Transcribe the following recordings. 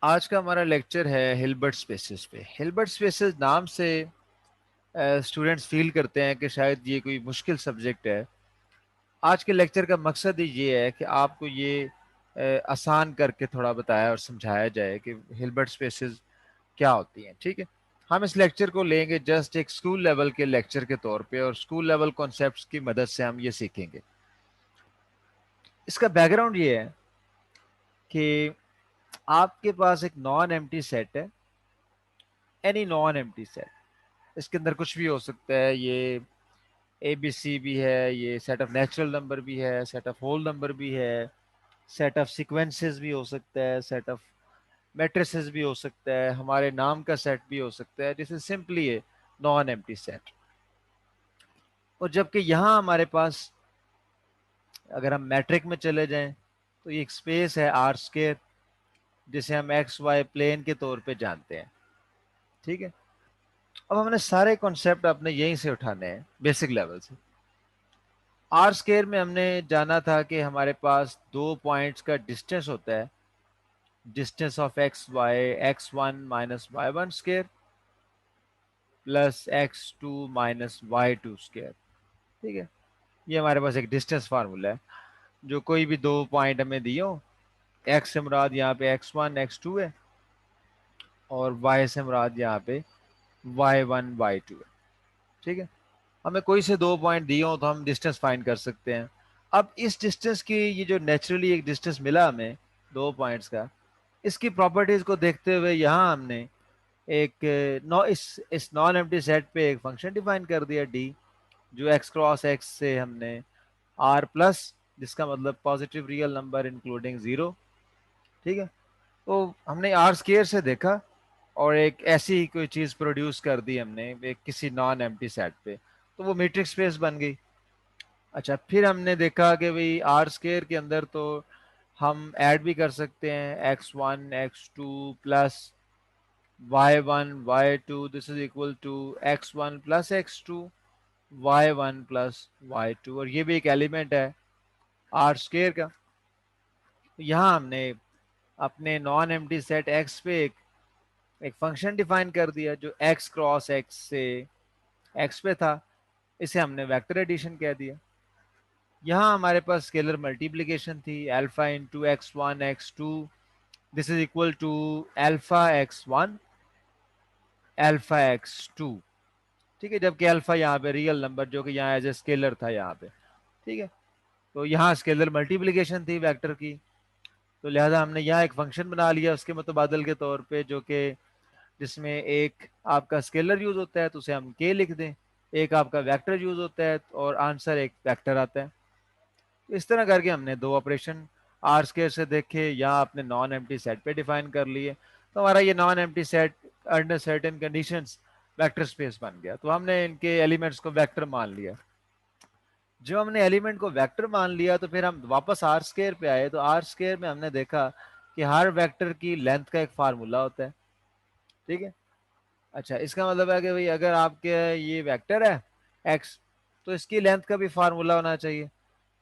आज का हमारा लेक्चर है हिल्बर्ट स्पेसेस पे। हिल्बर्ट स्पेसेस नाम से स्टूडेंट्स फील करते हैं कि शायद ये कोई मुश्किल सब्जेक्ट है। आज के लेक्चर का मकसद ही ये है कि आपको ये आसान करके थोड़ा बताया और समझाया जाए कि हिल्बर्ट स्पेसेस क्या होती हैं। ठीक है, हम इस लेक्चर को लेंगे जस्ट एक स्कूल लेवल के लेक्चर के तौर पे और स्कूल लेवल कॉन्सेप्ट्स की मदद से हम ये सीखेंगे। इसका बैकग्राउंड ये है कि आपके पास एक नॉन एम्प्टी सेट है, एनी नॉन एम्प्टी सेट। इसके अंदर कुछ भी हो सकता है, ये ए बी सी भी है, ये सेट ऑफ नेचुरल नंबर भी है, सेट ऑफ होल नंबर भी है, सेट ऑफ सीक्वेंसेस भी हो सकता है, सेट ऑफ मैट्रिसेस भी हो सकता है, हमारे नाम का सेट भी हो सकता है। This is simply a non empty set. और जबकि यहाँ हमारे पास, अगर हम मैट्रिक में चले जाएं, तो ये एक स्पेस है आर स्केयर, जिसे हम एक्स वाई प्लेन के तौर पे जानते हैं। ठीक है, अब हमने सारे कॉन्सेप्ट अपने यहीं से उठाने हैं, बेसिक लेवल से। आर स्केयर में हमने जाना था कि हमारे पास दो पॉइंट्स का डिस्टेंस होता है, distance of x y, x one minus y one square plus x two minus y two square. ठीक है, ये हमारे पास एक डिस्टेंस फार्मूला है। जो कोई भी दो पॉइंट हमें दिए हो, एक्स से मुराद यहाँ पे एक्स वन एक्स टू है और वाई से मुराद यहाँ पे वाई वन वाई टू है। ठीक है, हमें कोई से दो पॉइंट दिए हो तो हम डिस्टेंस फाइंड कर सकते हैं। अब इस डिस्टेंस की, ये जो नेचुरली एक डिस्टेंस मिला हमें दो पॉइंट्स का, इसकी प्रॉपर्टीज को देखते हुए यहाँ हमने एक नॉ इस नॉन एम्प्टी सेट पे एक फंक्शन डिफाइन कर दिया डी, जो एक्स क्रॉस एक्स से हमने आर प्लस, जिसका मतलब positive real number including zero. ठीक है, तो हमने आर स्केयर से देखा और एक ऐसी ही कोई चीज प्रोड्यूस कर दी हमने एक किसी नॉन एम्प्टी सेट पे, तो वो मैट्रिक्स स्पेस बन गई। अच्छा, फिर हमने देखा कि भाई आर स्केयर के अंदर तो हम ऐड भी कर सकते हैं x one x two plus y one y two, this is equal to x one plus x two y one plus y two, और ये भी एक एलिमेंट है आर स्केयर का। तो यहाँ हमने अपने नॉन एम्प्टी सेट एक्स पे एक फंक्शन डिफाइन कर दिया जो एक्स क्रॉस एक्स से एक्स पे था, इसे हमने वेक्टर एडिशन कह दिया। यहाँ हमारे पास स्केलर मल्टीप्लिकेशन थी, alpha into x one x two, this is equal to alpha x one alpha x two. ठीक है, जबकि अल्फा यहाँ पे रियल नंबर जो कि यहाँ एज ए स्केलर था यहाँ पे। ठीक है, तो यहाँ स्केलर मल्टीप्लिकेशन थी वेक्टर की, तो लिहाजा हमने यहाँ एक फंक्शन बना लिया उसके मुतबादल के तौर पे, जो कि जिसमें एक आपका स्केलर यूज होता है तो उसे हम के लिख दें, एक आपका वेक्टर यूज होता है और आंसर एक वेक्टर आता है। तो इस तरह करके हमने दो ऑपरेशन आर स्केयर से देखे या अपने नॉन एम्प्टी सेट पे डिफाइन कर लिए। तो हमारा ये non empty set under certain conditions vector space बन गया, तो हमने इनके एलिमेंट्स को वेक्टर मान लिया। जब हमने एलिमेंट को वेक्टर मान लिया तो फिर हम वापस आर स्केयर पे आए, तो आर स्केयर में हमने देखा कि हर वेक्टर की लेंथ का एक फार्मूला होता है। ठीक है, अच्छा, इसका मतलब है कि भाई अगर आपके ये वेक्टर है एक्स, तो इसकी लेंथ का भी फार्मूला होना चाहिए।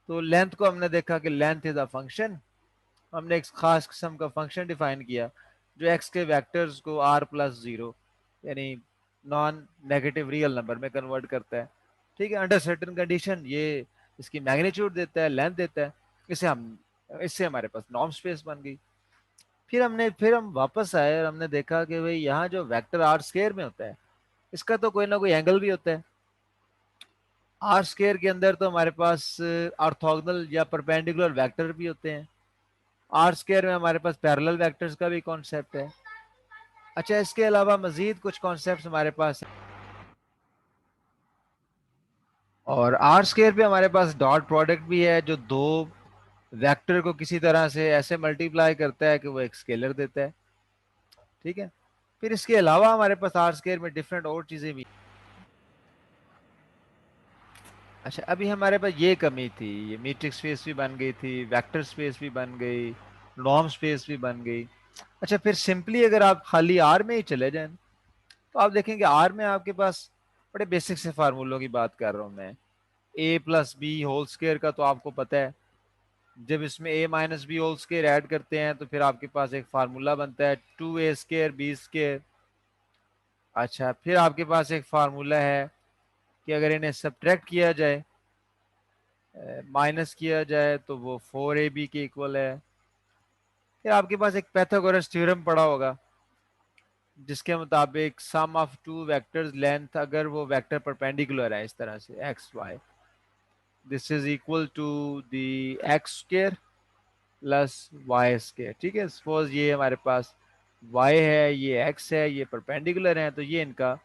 तो लेंथ को हमने देखा कि लेंथ इज अ फंक्शन, हमने एक खास किस्म का फंक्शन डिफाइन किया जो एक्स के वेक्टर्स को आर प्लस जीरो, यानी नॉन नेगेटिव रियल नंबर में कन्वर्ट करता है। ठीक है, अंडर सर्टेन कंडीशन ये इसकी मैग्नीट्यूड देता है, लेंथ देता है। इसे हम इससे हमारे पास नॉर्म स्पेस बन गई। फिर हम वापस आए और हमने देखा कि भाई यहाँ जो वेक्टर आर स्केयर में होता है, इसका तो कोई ना कोई एंगल भी होता है। आर स्केयर के अंदर तो हमारे पास ऑर्थोगोनल या परपेंडिकुलर वेक्टर भी होते हैं। आर स्केयर में हमारे पास पैरेलल वेक्टर्स का भी कॉन्सेप्ट है। अच्छा, इसके अलावा मजीद कुछ कॉन्सेप्ट हमारे पास है, और आर स्केयर पे हमारे पास डॉट प्रोडक्ट भी है जो दो वेक्टर को किसी तरह से ऐसे मल्टीप्लाई करता है कि वो एक स्केलर देता है। ठीक है, फिर इसके अलावा हमारे पास आर स्केयर में डिफरेंट और चीजें भी। अच्छा, अभी हमारे पास ये कमी थी, ये मीट्रिक स्पेस भी बन गई थी, वेक्टर स्पेस भी बन गई, नॉर्म स्पेस भी बन गई। अच्छा, फिर सिंपली अगर आप खाली आर में ही चले जाएं, तो आप देखेंगे आर में आपके पास बड़े बेसिक से फार्मूलों की बात कर रहा हूं मैं। A plus b whole square का तो आपको पता है, जब इसमें a minus b whole square add करते हैं तो फिर आपके पास एक फार्मूला बनता है 2a² b²। अच्छा, फिर आपके पास एक फार्मूला है कि अगर इन्हें सब्ट्रैक्ट किया जाए, माइनस किया जाए, तो वो 4ab के इक्वल है। फिर आपके पास एक पैथागोरस थ्योरम पड़ा होगा जिसके मुताबिक sum of two vectors length, अगर वो वेक्टर परपेंडिकुलर है इस तरह से x y, this is equal to the x square plus y square. ठीक है, सपोज ये हमारे पास y है, ये x है, ये परपेंडिकुलर है, तो ये इनका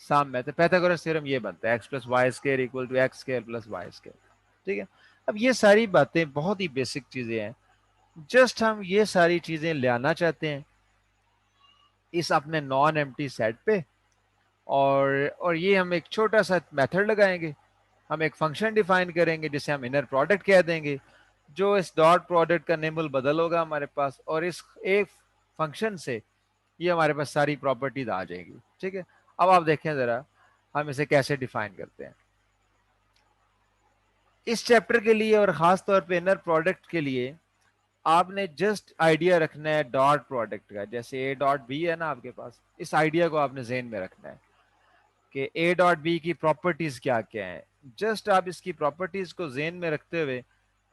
सम है। तो पैथागोरस थ्योरम ये बनता है x plus y square equal to x square plus y square. ठीक है, अब ये सारी बातें बहुत ही बेसिक चीजें हैं, जस्ट हम ये सारी चीजें ले आना चाहते हैं इस अपने नॉन एम्प्टी सेट पे, और ये हम एक छोटा सा मेथड लगाएंगे। हम एक फंक्शन डिफाइन करेंगे जिसे हम इनर प्रोडक्ट कह देंगे, जो इस डॉट प्रोडक्ट का निम्बल बदल होगा हमारे पास, और इस एक फंक्शन से ये हमारे पास सारी प्रॉपर्टीज आ जाएंगी। ठीक है, अब आप देखें जरा हम इसे कैसे डिफाइन करते हैं इस चैप्टर के लिए, और खास तौर पे इनर प्रोडक्ट के लिए आपने जस्ट आइडिया रखना है डॉट प्रोडक्ट का। जैसे ए डॉट बी है ना आपके पास, इस आइडिया को आपने जेहन में रखना है कि ए डॉट बी की प्रॉपर्टीज क्या क्या है। जस्ट आप इसकी प्रॉपर्टीज को जेहन में रखते हुए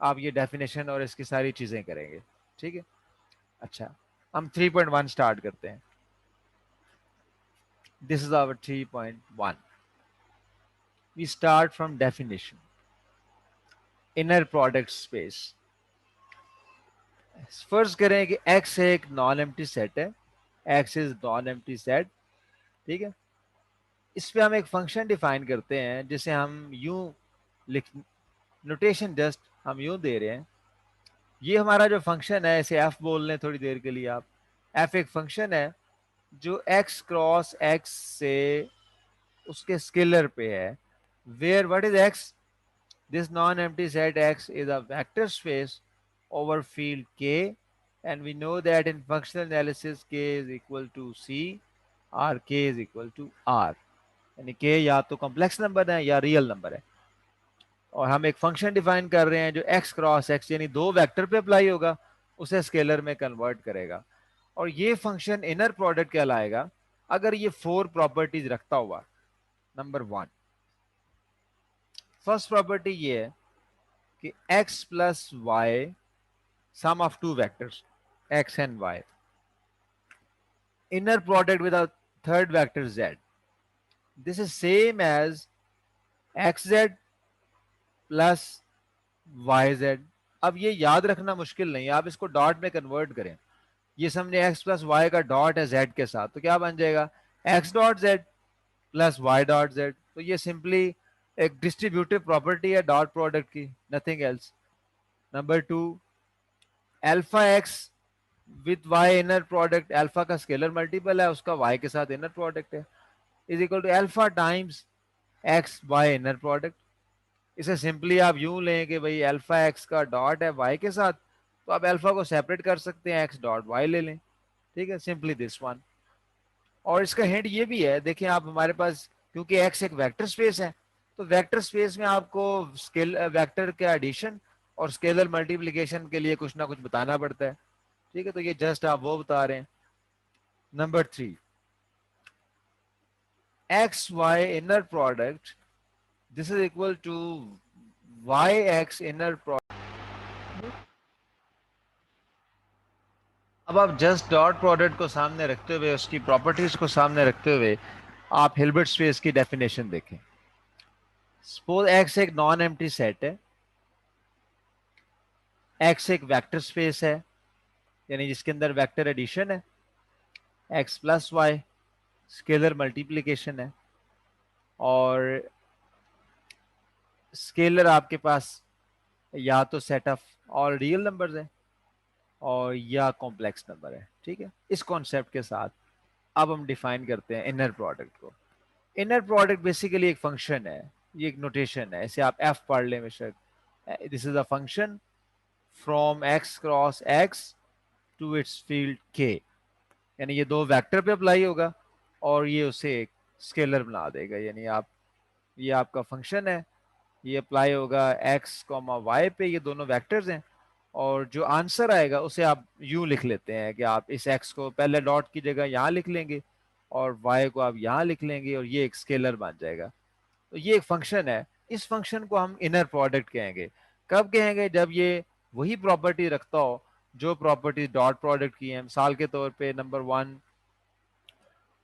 आप ये डेफिनेशन और इसकी सारी चीजें करेंगे। ठीक है, अच्छा, हम 3.1 स्टार्ट करते हैं। This is our 3.1। We start from definition, inner product space. फर्ज करें कि x एक नॉन एम्प्टी सेट है, x is non empty set. ठीक है, इस पे हम एक फंक्शन डिफाइन करते हैं जिसे हम यूं लिख, नोटेशन जस्ट हम यूं दे रहे हैं, ये हमारा जो फंक्शन है, इसे f बोल लें थोड़ी देर के लिए आप। f एक फंक्शन है जो x क्रॉस x से उसके स्केलर पे है, where what is x, this non-empty set X is a vector space over field K, and we know that in functional analysis K is equal to C or K is equal to R। यानी K या तो complex number है या real number है, और हम एक function define कर रहे हैं जो x क्रॉस x यानी दो वेक्टर पे अप्लाई होगा, उसे स्केलर में कन्वर्ट करेगा, और ये फंक्शन इनर प्रोडक्ट कहलाएगा अगर ये 4 प्रॉपर्टीज रखता हुआ। नंबर 1, फर्स्ट प्रॉपर्टी ये है कि x plus y, sum of two vectors x and y, inner product with a third vector z, this is same as xz plus yz। अब ये याद रखना मुश्किल नहीं है, आप इसको डॉट में कन्वर्ट करें। ये समझे x प्लस वाई का डॉट है z के साथ, तो क्या बन जाएगा x डॉट z प्लस y डॉट z। तो ये सिंपली एक डिस्ट्रीब्यूटिव प्रॉपर्टी है डॉट प्रोडक्ट की, nothing else. Number 2, alpha x with y inner product, alpha का स्केलर मल्टीपल है, उसका वाई के साथ इनर प्रोडक्ट है, is equal to alpha times x Y inner product. इसे सिंपली आप यूं लें कि भाई अल्फा एक्स का डॉट है वाई के साथ, तो आप अल्फा को सेपरेट कर सकते हैं, एक्स डॉट वाई ले लें। ठीक है, सिंपली दिस वन। और इसका हिंट ये भी है, देखिए आप हमारे पास क्योंकि एक्स एक वेक्टर स्पेस है, तो वेक्टर स्पेस में आपको स्केल वेक्टर के एडिशन और स्केलर मल्टीप्लिकेशन के लिए कुछ ना कुछ बताना पड़ता है। ठीक है, तो ये जस्ट आप वो बता रहे हैं। Number 3, x Y inner product, this is equal to Y x inner product. अब आप जस्ट डॉट प्रोडक्ट को सामने रखते हुए, उसकी प्रॉपर्टीज को सामने रखते हुए आप हिल्बर्ट स्पेस की डेफिनेशन देखें। सपोज एक्स एक नॉन एम्प्टी सेट है, एक्स एक वेक्टर स्पेस है यानी जिसके अंदर वेक्टर एडिशन है, x plus y scalar multiplication है, और स्केलर आपके पास या तो set of all real numbers है और या कॉम्प्लेक्स नंबर है। ठीक है, इस कॉन्सेप्ट के साथ अब हम डिफाइन करते हैं इनर प्रोडक्ट को। इनर प्रोडक्ट बेसिकली एक फंक्शन है, ये एक नोटेशन है, इसे आप एफ पढ़ लें बेशक। This is a function from x cross x to its field K, यानी ये दो वेक्टर पे अप्लाई होगा और ये उसे एक स्केलर बना देगा। यानी आप, ये आपका फंक्शन है, ये अप्लाई होगा एक्स कॉमा वाई पे, ये दोनों वेक्टर्स हैं, और जो आंसर आएगा उसे आप यूं लिख लेते हैं कि आप इस एक्स को पहले डॉट की जगह यहाँ लिख लेंगे और वाई को आप यहाँ लिख लेंगे और ये एक स्केलर बन जाएगा। तो ये एक फंक्शन है, इस फंक्शन को हम इनर प्रोडक्ट कहेंगे। कब कहेंगे? जब ये वही प्रॉपर्टी रखता हो जो प्रॉपर्टी डॉट प्रोडक्ट की है। मिसाल के तौर पे नंबर 1,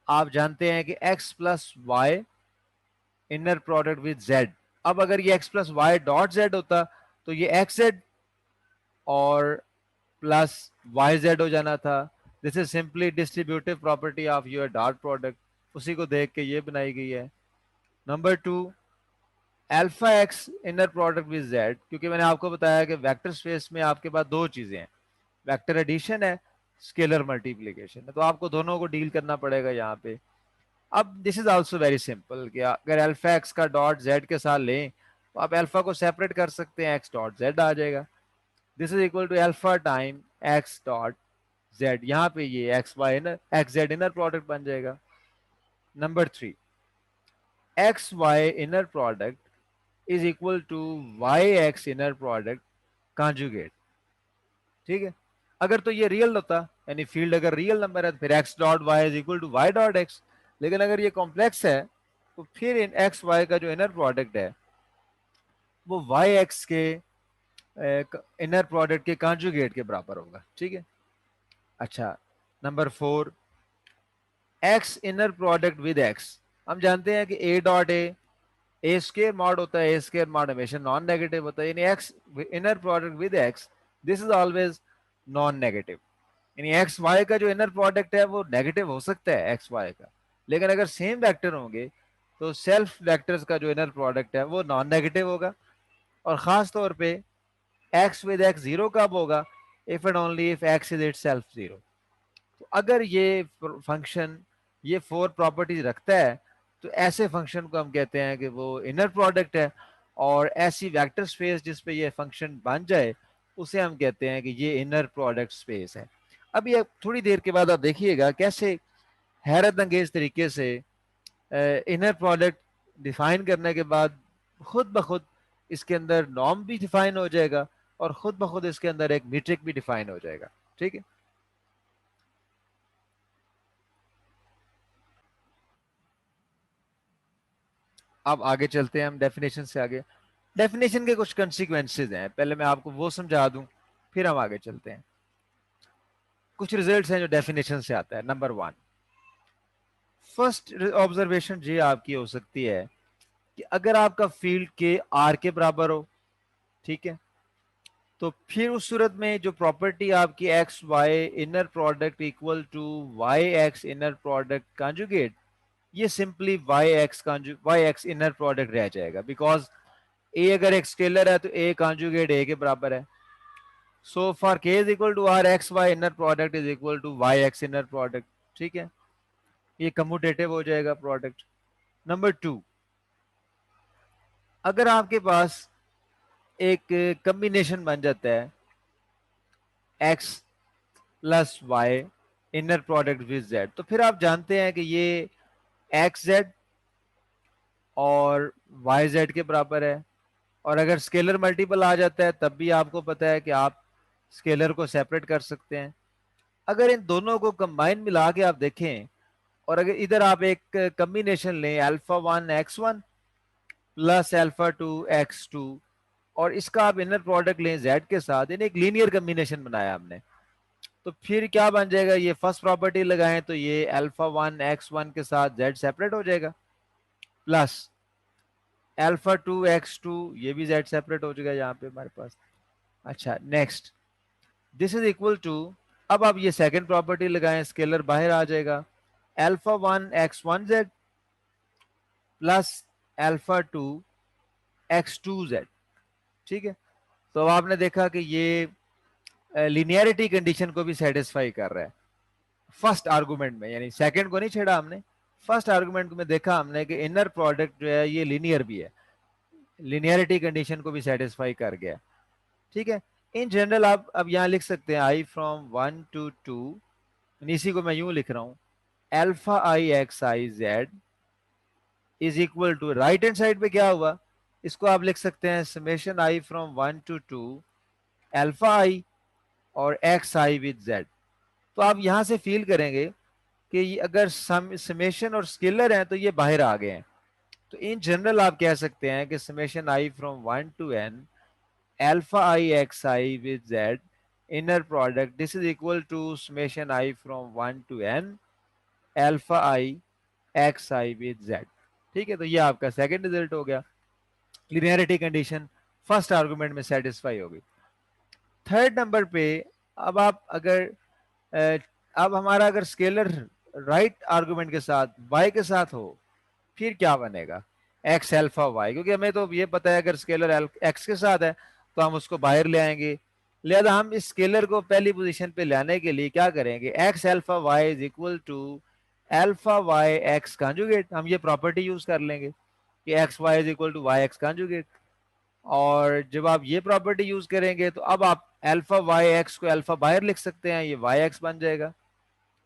आप जानते हैं कि x plus y inner product with z। अब अगर ये x plus y dot z होता तो ये एक्स जेड और प्लस वाई जेड हो जाना था। This is simply distributive property of your dot product, उसी को देख के ये बनाई गई है। Number 2, alpha x inner product with z, क्योंकि मैंने आपको बताया कि वेक्टर स्पेस में आपके पास दो चीजें हैं, वेक्टर एडिशन है, स्केलर मल्टीप्लिकेशन है, तो आपको दोनों को डील करना पड़ेगा यहाँ पे। अब this is also very simple कि अगर अल्फा एक्स का डॉट जेड के साथ लें तो आप अल्फा को सेपरेट कर सकते हैं, एक्स डॉट जेड आ जाएगा। This is equal to alpha time x dot z, यहाँ पे ये x Y inner x z inner product बन जाएगा। Number 3, x Y inner product is equal to Y x inner product conjugate. ठीक है, अगर तो ये रियल होता, यानी फील्ड अगर रियल नंबर है तो फिर x dot y is equal to y dot x. लेकिन अगर ये कॉम्प्लेक्स है तो फिर इन एक्स वाई का जो इनर प्रोडक्ट है वो वाई एक्स के इनर प्रोडक्ट के कॉन्जुगेट के बराबर होगा। ठीक है। अच्छा, number 4, x inner product with x. हम जानते हैं कि a dot A square mod होता है, ए स्केयर मॉड हमेशा नॉन नेगेटिव होता है, यानी x inner product with x this is always non negative. यानी एक्स वाई का जो इनर प्रोडक्ट है वो नेगेटिव हो सकता है एक्स वाई का, लेकिन अगर सेम वेक्टर होंगे तो सेल्फ वेक्टर्स का जो इनर प्रोडक्ट है वो नॉन नेगेटिव होगा। और खास तौर पे एक्स विद एक्स जीरो कब होगा? If and only if x is itself zero. तो अगर ये फंक्शन ये 4 प्रॉपर्टीज रखता है तो ऐसे फंक्शन को हम कहते हैं कि वो इनर प्रोडक्ट है। और ऐसी वेक्टर स्पेस जिस पे ये फंक्शन बन जाए उसे हम कहते हैं कि ये इनर प्रोडक्ट स्पेस है। अब ये थोड़ी देर के बाद आप देखिएगा कैसे हैरत अंगेज तरीके से इनर प्रोडक्ट डिफाइन करने के बाद खुद ब खुद इसके अंदर नॉर्म भी डिफाइन हो जाएगा और खुद ब खुद इसके अंदर एक मीट्रिक भी डिफाइन हो जाएगा। ठीक है, अब आगे चलते हैं हम डेफिनेशन से आगे। डेफिनेशन के कुछ कंसिक्वेंसेज हैं, पहले मैं आपको वो समझा दूं फिर हम आगे चलते हैं। कुछ रिजल्ट्स हैं जो डेफिनेशन से आता है। नंबर 1, फर्स्ट ऑब्जर्वेशन ये आपकी हो सकती है कि अगर आपका फील्ड के आर के बराबर हो, ठीक है, तो फिर उस सूरत में जो प्रॉपर्टी आपकी X Y inner product equal to Y x inner product conjugate, ये simply Y x inner product रह जाएगा। बिकॉज ए अगर एक स्केलर है तो ए कॉन्जुगेट ए के बराबर है। So for K is equal to R x Y inner product is equal to Y x inner product. ठीक है, ये कम्यूटेटिव हो जाएगा प्रोडक्ट। नंबर 2, अगर आपके पास एक कम्बिनेशन बन जाता है x plus y inner product with z, तो फिर आप जानते हैं कि ये एक्स जेड और वाई जेड के बराबर है। और अगर स्केलर मल्टीपल आ जाता है तब भी आपको पता है कि आप स्केलर को सेपरेट कर सकते हैं। अगर इन दोनों को कंबाइन मिला के आप देखें और अगर इधर आप एक कम्बिनेशन लें alpha 1 x 1 plus alpha 2 x 2 और इसका आप इनर प्रोडक्ट लें जेड के साथ, यानी एक लीनियर कम्बिनेशन बनाया हमने, तो फिर क्या बन जाएगा? ये फर्स्ट प्रॉपर्टी लगाएं तो ये अल्फा 1 एक्स 1 के साथ जेड सेपरेट हो जाएगा, प्लस अल्फा 2 एक्स 2 ये भी जेड सेपरेट हो जाएगा यहाँ पे हमारे पास। अच्छा, next, this is equal to, अब आप ये सेकंड प्रॉपर्टी लगाएं, स्केलर बाहर आ जाएगा, alpha 1 x 1 Z plus alpha 2 x 2 Z. ठीक है, तो अब आपने देखा कि ये लिनियरिटी कंडीशन को भी सेटिस्फाई कर रहा है फर्स्ट आर्गुमेंट में, यानी सेकंड को नहीं छेड़ा हमने। फर्स्ट आर्गुमेंट में देखा हमने कि इनर प्रोडक्ट जो है ये लिनियर भी है, लिनियरिटी कंडीशन को भी सेटिस्फाई कर गया। ठीक है, इन जनरल आप अब यहाँ लिख सकते हैं आई फ्रॉम 1 to 2, इसी को मैं यूं लिख रहा हूं, alpha I x I Z is equal to, right hand side पे क्या हुआ इसको आप लिख सकते हैं summation I from 1 to 2 alpha I और एक्स आई विद जेड। तो आप यहां से फील करेंगे कि ये अगर समेशन और स्केलर हैं तो ये बाहर आ गए हैं। तो इन जनरल आप कह सकते हैं कि summation I from 1 to n alpha I x i with z inner product this is equal to summation I from 1 to n alpha I x i with z. ठीक है, तो ये आपका सेकंड रिजल्ट हो गया। लिनियरिटी कंडीशन फर्स्ट आर्गुमेंट में satisfy होगी। Third number पे अब आप अगर अ, अब हमारा अगर स्केलर राइट आर्गुमेंट के साथ y के साथ हो फिर क्या बनेगा, एक्स एल्फा वाई, क्योंकि हमें तो ये पता है अगर स्केलर एक्स के साथ है तो हम उसको बाहर ले आएंगे। लिहाजा हम इस स्केलर को पहली पोजीशन पे लाने के लिए क्या करेंगे, x alpha y is equal to alpha y x conjugate. हम ये प्रॉपर्टी यूज कर लेंगे कि x y is equal to Y x conjugate. और जब आप ये प्रॉपर्टी यूज करेंगे तो अब आप अल्फा वाई एक्स को अल्फा बाहर लिख सकते हैं, ये वाई एक्स बन जाएगा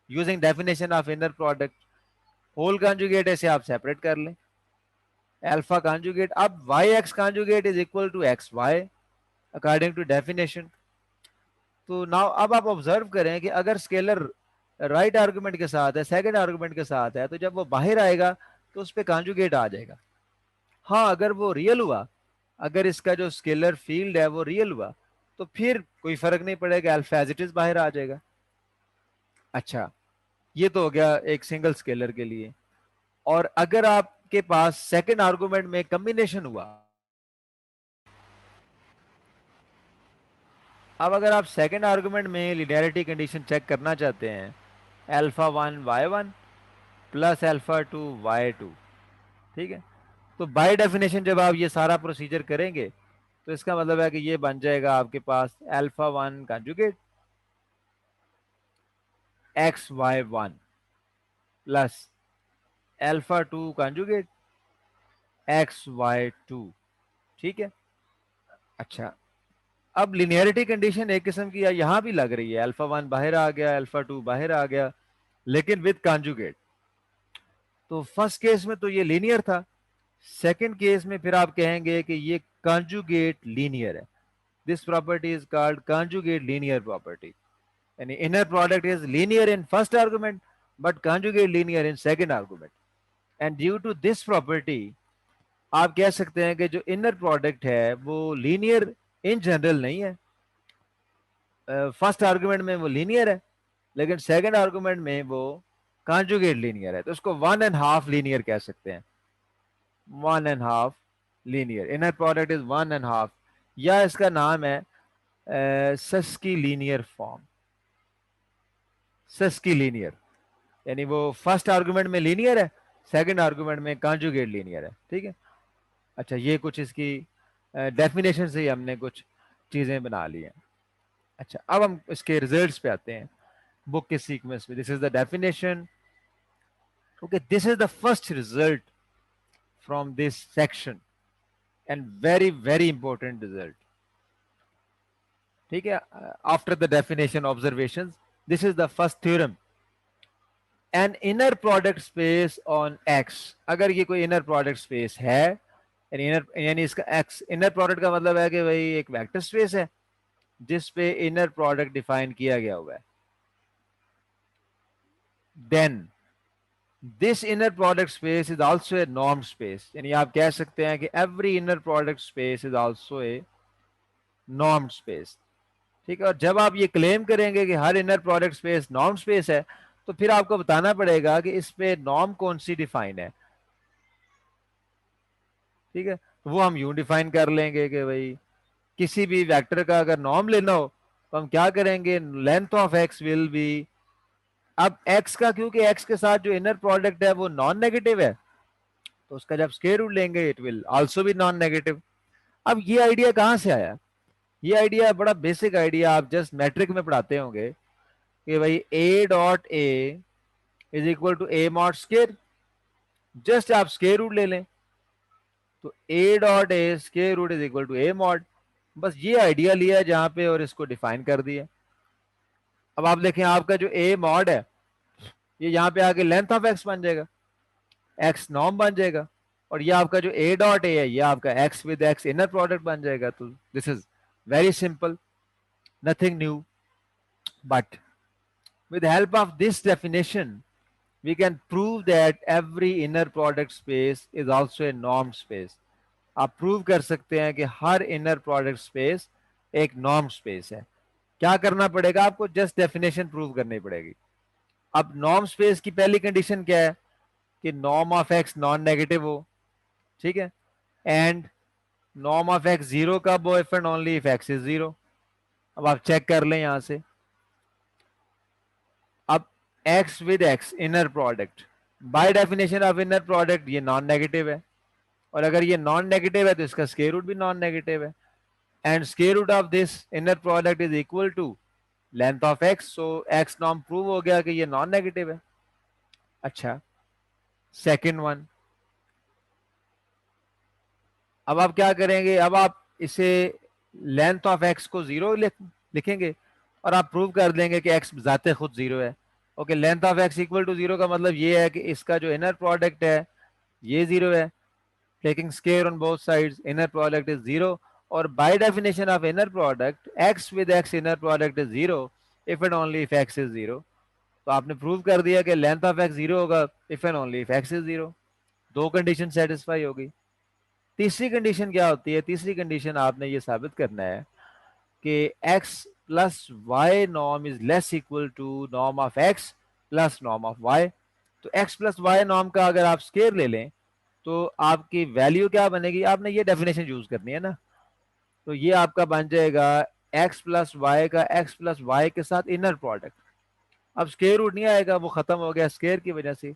using definition of inner product. Whole conjugate ऐसे आप सेपरेट कर लें, अल्फा कॉन्जुगेट। अब y x conjugate is equal to x y according to definition. तो नाउ अब आप ऑब्जर्व करें कि अगर स्केलर राइट आर्गुमेंट के साथ है, सेकंड आर्गुमेंट के साथ है, तो जब वो बाहर आएगा तो उस पर कॉन्जुगेट आ जाएगा। हाँ, अगर वो रियल हुआ, अगर इसका जो स्केलर फील्ड है वो रियल हुआ तो फिर कोई फर्क नहीं पड़ेगा, अल्फा एज इट इज बाहर आ जाएगा। अच्छा, ये तो हो गया एक सिंगल स्केलर के लिए। और अगर आपके पास सेकंड आर्गुमेंट में कॉम्बिनेशन हुआ, अब अगर आप सेकंड आर्गुमेंट में लिनियरिटी कंडीशन चेक करना चाहते हैं, alpha one y one plus alpha two y two, ठीक है, तो बाय डेफिनेशन जब आप ये सारा प्रोसीजर करेंगे तो इसका मतलब है कि ये बन जाएगा आपके पास alpha one conjugate X Y one plus alpha two conjugate X Y two. ठीक है। अच्छा, अब लिनियरिटी कंडीशन एक किस्म की यहां भी लग रही है, अल्फा वन बाहर आ गया, अल्फा टू बाहर आ गया, लेकिन विद कॉन्जुगेट। तो फर्स्ट केस में तो ये लीनियर था, सेकंड केस में फिर आप कहेंगे कि ये कॉन्जुगेट लीनियर है। This property is called conjugate linear property, यानी inner product is linear in first argument but conjugate linear in second argument. And due to this property आप कह सकते हैं कि जो इनर प्रोडक्ट है वो लीनियर इन जनरल नहीं है। फर्स्ट आर्गुमेंट में वो लीनियर है, लेकिन सेकंड आर्गुमेंट में वो कॉन्जुगेट लीनियर है, तो उसको वन एंड हाफ लीनियर कह सकते हैं। One and half linear, inner product is one and half, या इसका नाम है सस्की लीनियर फॉर्म, सस्की लीनियर। यानी वो फर्स्ट आर्गुमेंट में लीनियर है, सेकंड आर्गुमेंट में कॉन्जुगेट लीनियर है। ठीक है। अच्छा, ये कुछ इसकी डेफिनेशन से ही हमने कुछ चीजें बना ली हैं। अच्छा, अब हम इसके रिजल्ट्स पे आते हैं बुक के सीक्वेंस में। This is the definition. Okay, this is the first result from this section and very very important result. ठीक है। After the definition observations, this is the first theorem. N inner product space on x, अगर ये कोई inner product space है, यानी इसका x inner product का मतलब है कि भाई एक वेक्टर स्पेस है जिस पे इनर प्रोडक्ट डिफाइन किया गया हुआ है, then this inner product space is also a norm space. यानी आप कह सकते हैं कि every inner product space is also a norm space. ठीक है। और जब आप ये क्लेम करेंगे कि हर inner product space norm space है, तो फिर आपको बताना पड़ेगा कि इस पे नॉर्म कौन सी डिफाइन है। ठीक है, तो वो हम यूं डिफाइन कर लेंगे कि भाई किसी भी वेक्टर का अगर नॉर्म लेना हो तो हम क्या करेंगे, length of x will be, अब एक्स का क्योंकि एक्स के साथ जो इनर प्रोडक्ट है वो नॉन नेगेटिव है, तो उसका जब स्क्वायर रूट लेंगे it will also be non negative. अब ये आइडिया कहां से आया, ये आइडिया बड़ा बेसिक आइडिया, आप जस्ट मैट्रिक में पढ़ाते होंगे कि भाई a dot a is equal to a mod square. Just आप स्क्वायर रूट ले लें तो a dot a square root is equal to a mod. बस ये आइडिया लिया है जहां पे और इसको डिफाइन कर दिया। अब आप देखें आपका जो ए मॉड है ये यहाँ पे आके लेंथ ऑफ एक्स बन जाएगा, एक्स नॉर्म बन जाएगा, और ये आपका जो ए डॉट ए है ये आपका x with x inner product बन जाएगा। तो this is very simple. nothing new. But with the help of this definition, we can prove that every inner product space is also a norm space. आप prove कर सकते हैं कि हर inner product space एक नॉर्म स्पेस है. क्या करना पड़ेगा आपको? जस्ट डेफिनेशन प्रूव करनी पड़ेगी. अब नॉर्म स्पेस की पहली कंडीशन क्या है कि norm of x non negative हो. ठीक है. And norm of x zero कब हो? If and only if x is zero. अब आप चेक कर लें यहां से. अब x with x inner product, by definition of inner product ये नॉन नेगेटिव है, और अगर ये नॉन नेगेटिव है तो इसका स्क्वायर रूट भी नॉन नेगेटिव है. And square root of this inner product is equal to length of x. So x norm prove हो गया कि ये नॉन नेगेटिव है. अच्छा, सेकंड वन. अब आप क्या करेंगे? अब आप इसे लेंथ ऑफ एक्स को जीरो लिखेंगे और आप प्रूव कर देंगे कि एक्स जाते खुद जीरो है. Okay, length of x equal to zero का मतलब ये है कि इसका जो इनर प्रोडक्ट है ये जीरो है. Taking square on both sides, inner product is zero. और by definition of inner product X with x inner product is zero if and only if x is zero. तो आपने prove कर दिया कि length of x zero होगा if and only if x is zero. दो condition satisfy होगी. तीसरी condition क्या होती है? तीसरी कंडीशन आपने ये साबित करना है कि x plus y norm is less equal to norm of x plus norm of y. तो x प्लस वाई नॉर्म का अगर आप स्केयर ले लें तो आपकी वैल्यू क्या बनेगी? आपने ये डेफिनेशन यूज करनी है ना. तो ये आपका बन जाएगा x प्लस वाई का x प्लस वाई के साथ इनर प्रोडक्ट. अब स्केयर रूट नहीं आएगा, वो खत्म हो गया स्केयर की वजह से.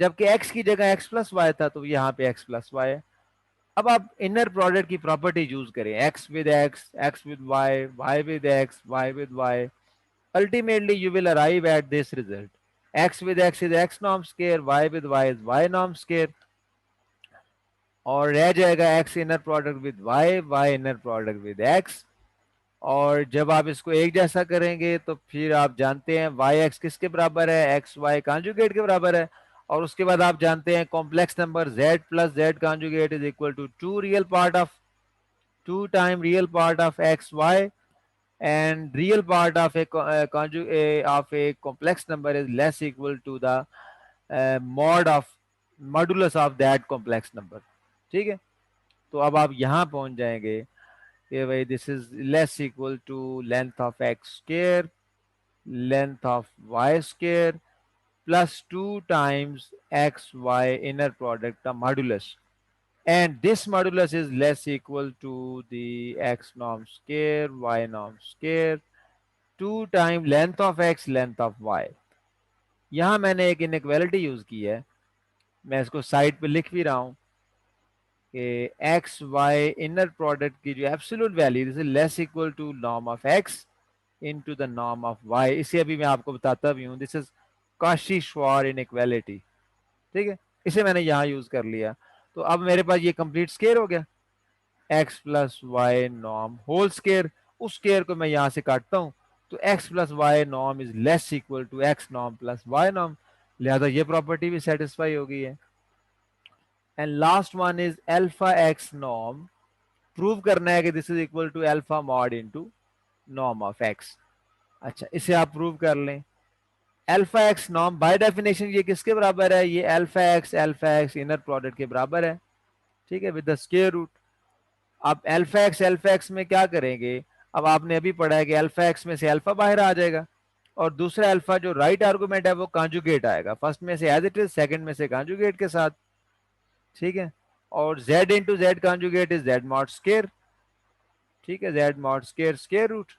जबकि x की जगह x प्लस वाई था तो यहाँ पे x प्लस वाई है. अब आप इनर प्रोडक्ट की प्रॉपर्टी यूज करें, x with x, x with y, y with x, y with y. Ultimately you will arrive at this result. x with x is x norm square, y with y is y norm square. और रह जाएगा x inner product with y, y inner product with x. और जब आप इसको एक जैसा करेंगे तो फिर आप जानते हैं वाई एक्स किसके बराबर है? एक्स वाई कॉन्जुगेट के बराबर है. और उसके बाद आप जानते हैं complex number z plus z conjugate is equal to two real part of two time real part of x y, and real part of a of a complex number is less equal to the modulus of that complex number. ठीक है. तो अब आप यहां पहुंच जाएंगे कि भाई this is less equal to length of x square length of y square plus two times x Y inner product का modulus. And this modulus is less equal to the x norm square, y norm square, 2 time length of x, length of y. यहां मैंने एक inequality use की है, मैं इसको side पे लिख भी रहा हूं कि x y इनर प्रोडक्ट की जो absolute value this is less equal to norm of x into the norm of y. इसे अभी मैं आपको बताता भी हूं. This is Cauchy Schwarz inequality. ठीक है, इसे मैंने यहां यूज कर लिया. तो अब मेरे पास ये कंप्लीट स्क्वायर हो गया, x plus y norm whole square. उस स्क्वायर को मैं यहां से काटता हूं तो x plus y norm is less equal to x norm plus y norm. लिहाजा ये प्रॉपर्टी भी सेटिस्फाई हो गई है. And last one is alpha x norm. Prove करना है कि this is equal to alpha mod into norm of x. अच्छा, इसे आप प्रूव कर लें. Alpha x norm by definition ये किसके बराबर है? ये अल्फा एक्स इनर प्रोडक्ट के बराबर है. ठीक है, विद द स्क्वायर रूट. अब अल्फा एक्स में क्या करेंगे? अब आपने अभी पढ़ा है कि अल्फा एक्स में से अल्फा बाहर आ जाएगा और दूसरा अल्फा जो राइट आर्गुमेंट है वो कॉन्जुगेट आएगा. फर्स्ट में से एज इट इज, सेकंड में से कॉन्जुगेट के साथ. ठीक है. और z into z conjugate is z mod square. ठीक है, z mod square square root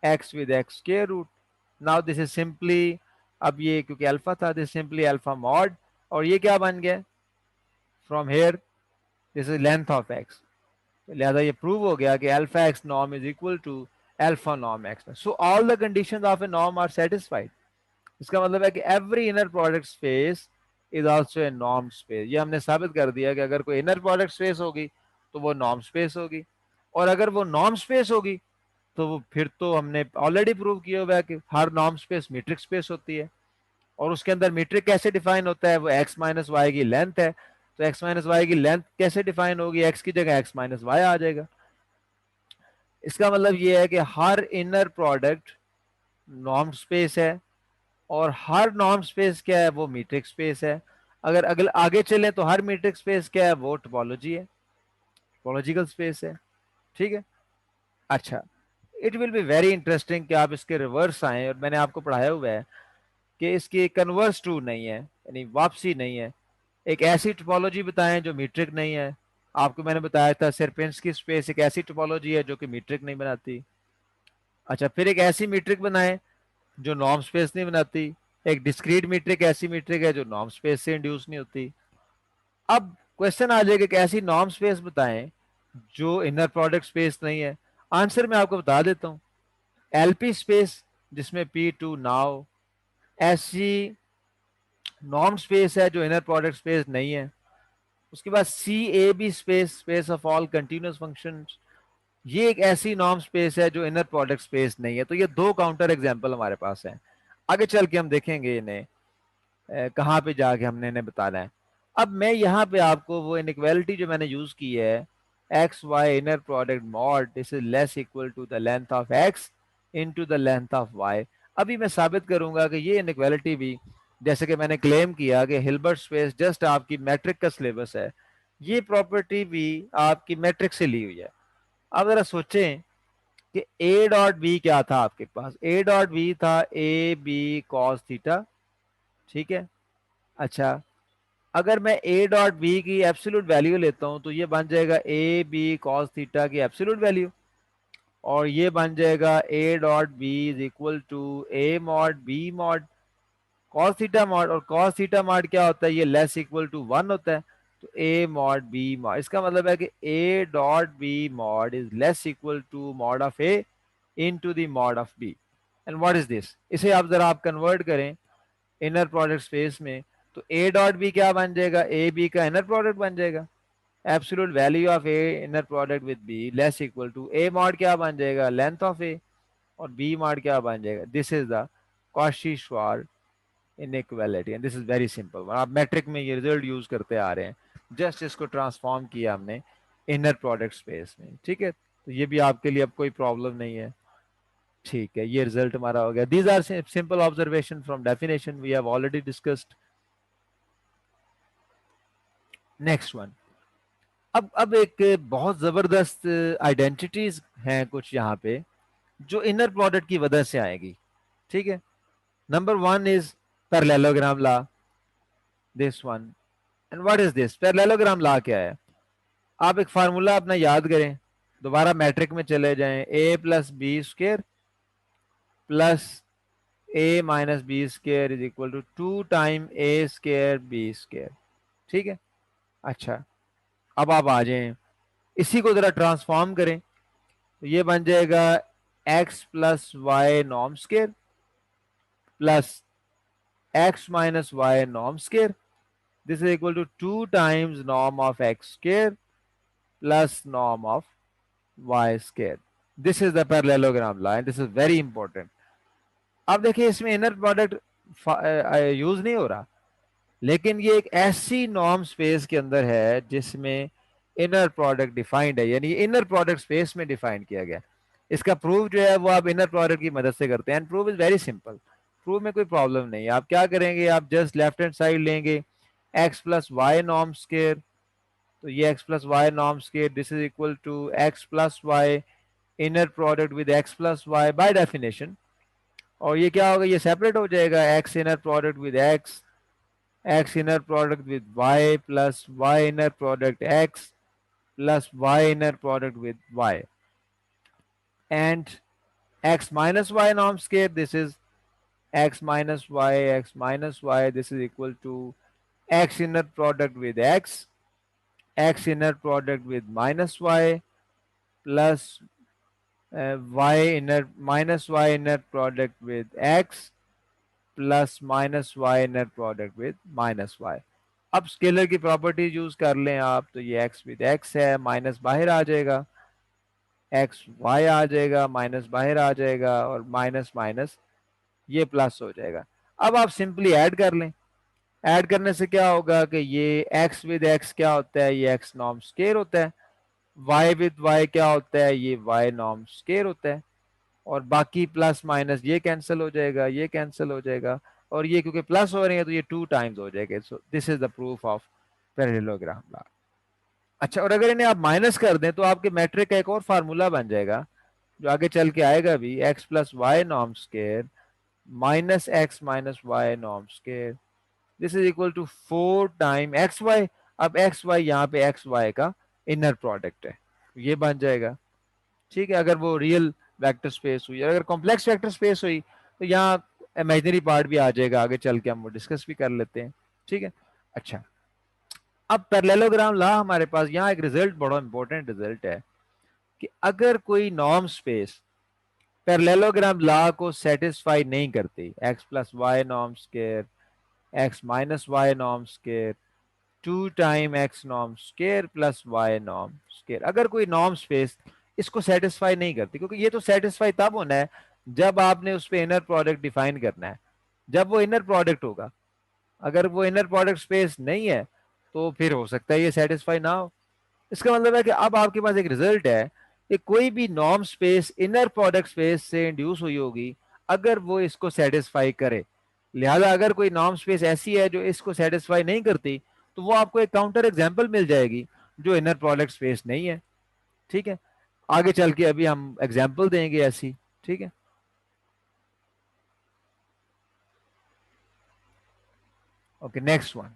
x with x square root. Now this is simply, अब ये क्योंकि अल्फा था दिस सिंपली अल्फा मॉड. और ये क्या बन गया? From here this is length of x. लिहाजा ये प्रूव हो गया कि alpha x norm is equal to alpha norm x. So all the conditions of a norm are satisfied. इसका मतलब है कि every inner product space is also a norm space. ये हमने साबित कर दिया कि अगर कोई इनर प्रोडक्ट स्पेस होगी तो वो नॉर्म स्पेस होगी, और अगर वो नॉर्म स्पेस होगी तो वो फिर तो हमने ऑलरेडी प्रूव किया हुआ है कि हर नॉर्म स्पेस मीट्रिक स्पेस होती है. और उसके अंदर मीट्रिक कैसे डिफाइन होता है? वो एक्स माइनस वाई की लेंथ है. तो एक्स माइनस वाई की लेंथ कैसे डिफाइन होगी? एक्स की जगह एक्स माइनस वाई आ जाएगा. इसका मतलब ये है कि हर इनर प्रोडक्ट नॉर्म स्पेस है, और हर नॉर्म स्पेस क्या है, वो मीट्रिक स्पेस है। अगर अगले आगे चलें तो हर मीट्रिक स्पेस क्या है, वो टोपोलॉजी है, टोपोलॉजिकल स्पेस है। ठीक है। अच्छा, it will be very interesting कि आप इसके रिवर्स आए, और मैंने आपको पढ़ाया हुआ है कि इसकी कन्वर्स टू नहीं है, यानी वापसी नहीं है। एक ऐसी टोपोलॉजी बताएं जो मीट्रिक नहीं है। आपको मैंने बताया था सेरपेंस्की स्पेस एक ऐसी टोपोलॉजी है जो कि मीट्रिक नहीं बनाती। अच्छा, फिर एक ऐसी मीट्रिक बनाएं जो नॉर्म स्पेस नहीं बनाती। एक डिस्क्रीट मीट्रिक ऐसी मीट्रिक है जो नॉर्म स्पेस से इंड्यूस नहीं होती। अब क्वेश्चन आ जाएगा कि ऐसी नॉर्म स्पेस बताएं जो इनर प्रोडक्ट स्पेस नहीं है। आंसर मैं आपको बता देता हूं, एलपी स्पेस जिसमें P2 नाउ ऐसी नॉर्म स्पेस है जो इनर प्रोडक्ट स्पेस नहीं है। उसके बाद CAB space, space of all continuous functions, ये एक ऐसी नॉर्म स्पेस है जो इनर प्रोडक्ट स्पेस नहीं है। तो ये दो काउंटर एग्जांपल हमारे पास हैं। आगे चल के हम देखेंगे इन्हें कहाँ पे जाके हमने इन्हें बताना है। अब मैं यहाँ पे आपको वो इनइक्वालिटी जो मैंने यूज की है, x Y inner product mod this is less equal to the length of x into the length of y, अभी मैं साबित करूंगा कि ये इनइक्वालिटी भी, जैसे कि मैंने क्लेम किया कि हिल्बर्ट स्पेस जस्ट आपकी मैट्रिक का सिलेबस है, ये प्रॉपर्टी भी आपकी मैट्रिक से ली हुई है। अब जरा सोचें कि ए डॉट बी क्या था आपके पास, ए डॉट बी था ए बी कॉस थीटा। ठीक है। अच्छा, अगर मैं ए डॉट बी की एब्सोल्यूट वैल्यू लेता हूं तो ये बन जाएगा ए बी कॉस थीटा की एब्सोल्यूट वैल्यू, और ये बन जाएगा a dot b is equal to a mod b mod cos theta mod, और कॉस थीटा मॉड क्या होता है, ये लेस इक्वल टू 1 होता है। तो ए मॉड बी मॉड, इसका मतलब है कि a dot b mod is less equal to mod of a into the mod of b. And what is this, इसे आप जरा आप कन्वर्ट करें इनर प्रोडक्ट स्पेस में, तो ए डॉट बी क्या बन जाएगा, ए बी का इनर प्रोडक्ट बन जाएगा, absolute value of a inner product with b less equal to a mod क्या बन जाएगा, लेंथ ऑफ ए, और बी मॉड क्या बन जाएगा, this is the Cauchy-Schwarz inequality, and this is very simple. आप मैट्रिक में ये रिजल्ट यूज करते आ रहे हैं, जस्ट इसको ट्रांसफॉर्म किया हमने इनर प्रोडक्ट स्पेस में। ठीक है, तो ये भी आपके लिए अब कोई प्रॉब्लम नहीं है। ठीक है, ये रिजल्ट हमारा हो गया। These are simple observation from definition we have already discussed. Next one, अब एक बहुत जबरदस्त आइडेंटिटीज हैं कुछ यहाँ पे जो इनर प्रोडक्ट की वजह से आएगी। ठीक है, number one is parallelogram law, this one. And what is this parallelogram law, क्या है, आप एक फार्मूला अपना याद करें, दोबारा मैट्रिक में चले जाएं, A plus B square plus A minus B square is equal to 2 time A square B square. ठीक है। अच्छा, अब आप आ जाएं, इसी को जरा ट्रांसफॉर्म करें, तो ये बन जाएगा x plus y norm square plus x minus y norm square, this is equal to 2 times norm of x square plus norm of y square. This is the parallelogram line, this is very important. अब देखिए इसमें inner product use नहीं हो रहा, लेकिन ये एक ऐसी नॉर्म स्पेस के अंदर है जिसमें इनर प्रोडक्ट डिफाइंड है, यानी इनर प्रोडक्ट स्पेस में डिफाइन किया गया। इसका प्रूफ जो है वो आप इनर प्रोडक्ट की मदद से करते हैं, and proof is very simple. Proof में कोई प्रॉब्लम नहीं है। आप क्या करेंगे, आप जस्ट लेफ्ट हैंड साइड लेंगे, x plus y norm square, तो ये x plus y norm square this is equal to x plus y inner product with x plus y by definition, और ये क्या होगा, ये सेपरेट हो जाएगा, x inner product with x, x inner product with y plus y inner product x plus y inner product with y, and x minus y norm square, this is x minus y, this is equal to x inner product with x inner product with minus y plus y inner minus y inner product with x plus minus y inner product with minus y. अब scalar की properties use कर लें आप, तो ये x with x है, minus बाहर आ जाएगा, x y आ जाएगा, माइनस बाहर आ जाएगा, और माइनस माइनस ये प्लस हो जाएगा। अब आप सिंपली ऐड कर लें, ऐड करने से क्या होगा कि ये x विद x क्या होता है, ये x नॉर्म स्क्वायर होता है, y विद y क्या होता है, ये y नॉर्म स्केयर होता है, और बाकी प्लस माइनस ये कैंसिल हो जाएगा, ये कैंसिल हो जाएगा, और ये क्योंकि प्लस हो रहे हैं तो ये 2 टाइम्स हो जाएगा। So this is the proof of parallelogram law. अच्छा, और अगर इन्हें आप माइनस कर दें तो आपके मैट्रिक का एक और फार्मूला बन जाएगा जो आगे चल के आएगा भी, x plus y norm square minus x minus y norm square, this is equal to 4 time x y. अब एक्स वाई यहाँ पे एक्स वाई का इनर प्रोडक्ट है, ये बन जाएगा। ठीक है, अगर वो रियल वेक्टर स्पेस हुई, अगर कॉम्प्लेक्स वेक्टर स्पेस हुई तो यहाँ इमेजिनरी पार्ट भी आ जाएगा, आगे चल के हम वो डिस्कस भी कर लेते हैं। ठीक है, अच्छा, अब पैरेललोग्राम लॉ हमारे पास यहाँ एक रिजल्ट, बड़ा इंपॉर्टेंट रिजल्ट है कि अगर कोई नॉर्म स्पेस पैरेललोग्राम लॉ को सेटिस्फाई नहीं करती, x plus y norm square x minus y norm square 2 time x norm square plus y norm square, अगर कोई नॉर्म स्पेस इसको सेटिस्फाई नहीं करती, क्योंकि ये तो सेटिस्फाई तब होना है जब आपने उस पर इनर प्रोडक्ट डिफाइन करना है, जब वो इनर प्रोडक्ट होगा। अगर वो इनर प्रोडक्ट स्पेस नहीं है तो फिर हो सकता है ये सेटिस्फाई ना हो। इसका मतलब है कि अब आपके पास एक रिजल्ट है कि कोई भी norm space inner product space से इंड्यूस हुई होगी अगर वो इसको सेटिस्फाई करे। लिहाजा अगर कोई नॉर्म स्पेस ऐसी है जो इसको सेटिस्फाई नहीं करती तो वो आपको एक काउंटर एग्जांपल मिल जाएगी जो इनर प्रोडक्ट स्पेस नहीं है। ठीक है, आगे चल के अभी हम एग्जांपल देंगे ऐसी। ठीक है, ओके, नेक्स्ट वन,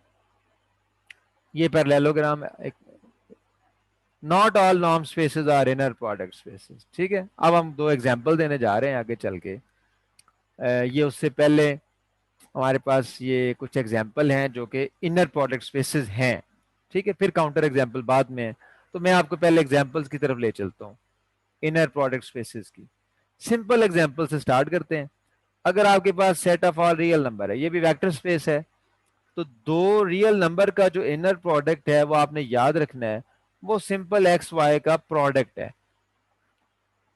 ये parallelogram, not all norm spaces are inner product spaces. ठीक है, अब हम दो एग्जांपल देने जा रहे हैं आगे चल के। ये उससे पहले हमारे पास ये कुछ एग्जांपल हैं जो कि इनर प्रोडक्ट स्पेसेस हैं। ठीक है, फिर काउंटर एग्जांपल बाद में है, तो मैं आपको पहले एग्जांपल्स की तरफ ले चलता हूँ इनर प्रोडक्ट स्पेसेस की। सिंपल एग्जांपल से स्टार्ट करते हैं। अगर आपके पास set of all real number है, ये भी वेक्टर स्पेस है, तो दो रियल नंबर का जो इनर प्रोडक्ट है वो आपने याद रखना है, वो सिंपल एक्स वाई का प्रोडक्ट है।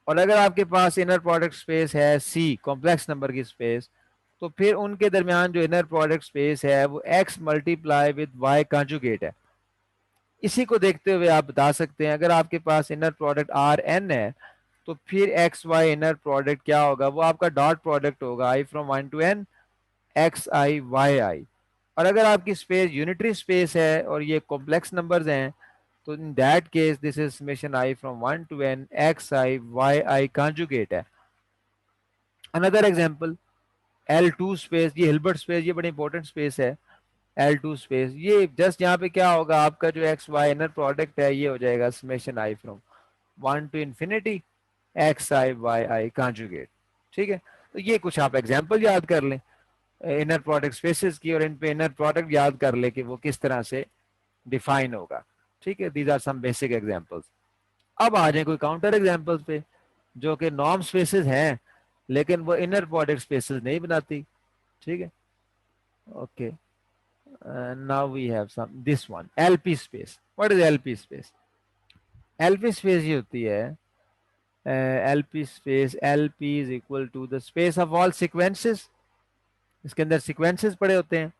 और अगर आपके पास इनर प्रोडक्ट स्पेस है सी, कॉम्प्लेक्स नंबर की स्पेस, तो फिर उनके दरमियान जो इनर प्रोडक्ट स्पेस है वो x multiply with y conjugate है। इसी को देखते हुए आप बता सकते हैं अगर आपके पास इनर प्रोडक्ट आर एन है तो फिर एक्स वाई इनर प्रोडक्ट क्या होगा, वो आपका डॉट प्रोडक्ट होगा I from 1 to n x I Y I. और अगर आपकी स्पेस यूनिटरी स्पेस है और ये कॉम्प्लेक्स नंबर्स हैं तो in that case this is summation I from 1 to n x I Y i conjugate है। अनदर एग्जांपल L2 स्पेस, ये हिल्बर्ट स्पेस, ये बड़ी इंपॉर्टेंट स्पेस है। L2 स्पेस, ये जस्ट यहाँ पे क्या होगा, आपका जो एक्स वाई इनर प्रोडक्ट है ये हो जाएगा summation I from 1 to infinity x I Y i conjugate. ठीक है, तो ये कुछ आप एग्जांपल याद कर लें इनर प्रोडक्ट स्पेसेस की, और इन पे इनर प्रोडक्ट याद कर ले कि वो किस तरह से डिफाइन होगा। ठीक है, these are some basic examples. अब आ जाए कोई काउंटर एग्जांपल्स पे जो कि नॉर्म स्पेसेस हैं लेकिन वो इनर प्रोडक्ट स्पेसेस नहीं बनाती। ठीक है, okay, now we have some this one LP space. What is LP space? LP space ये होती है, LP space, LP is equal to the space of all sequences. इसके अंदर सीक्वेंसेस पड़े होते हैं।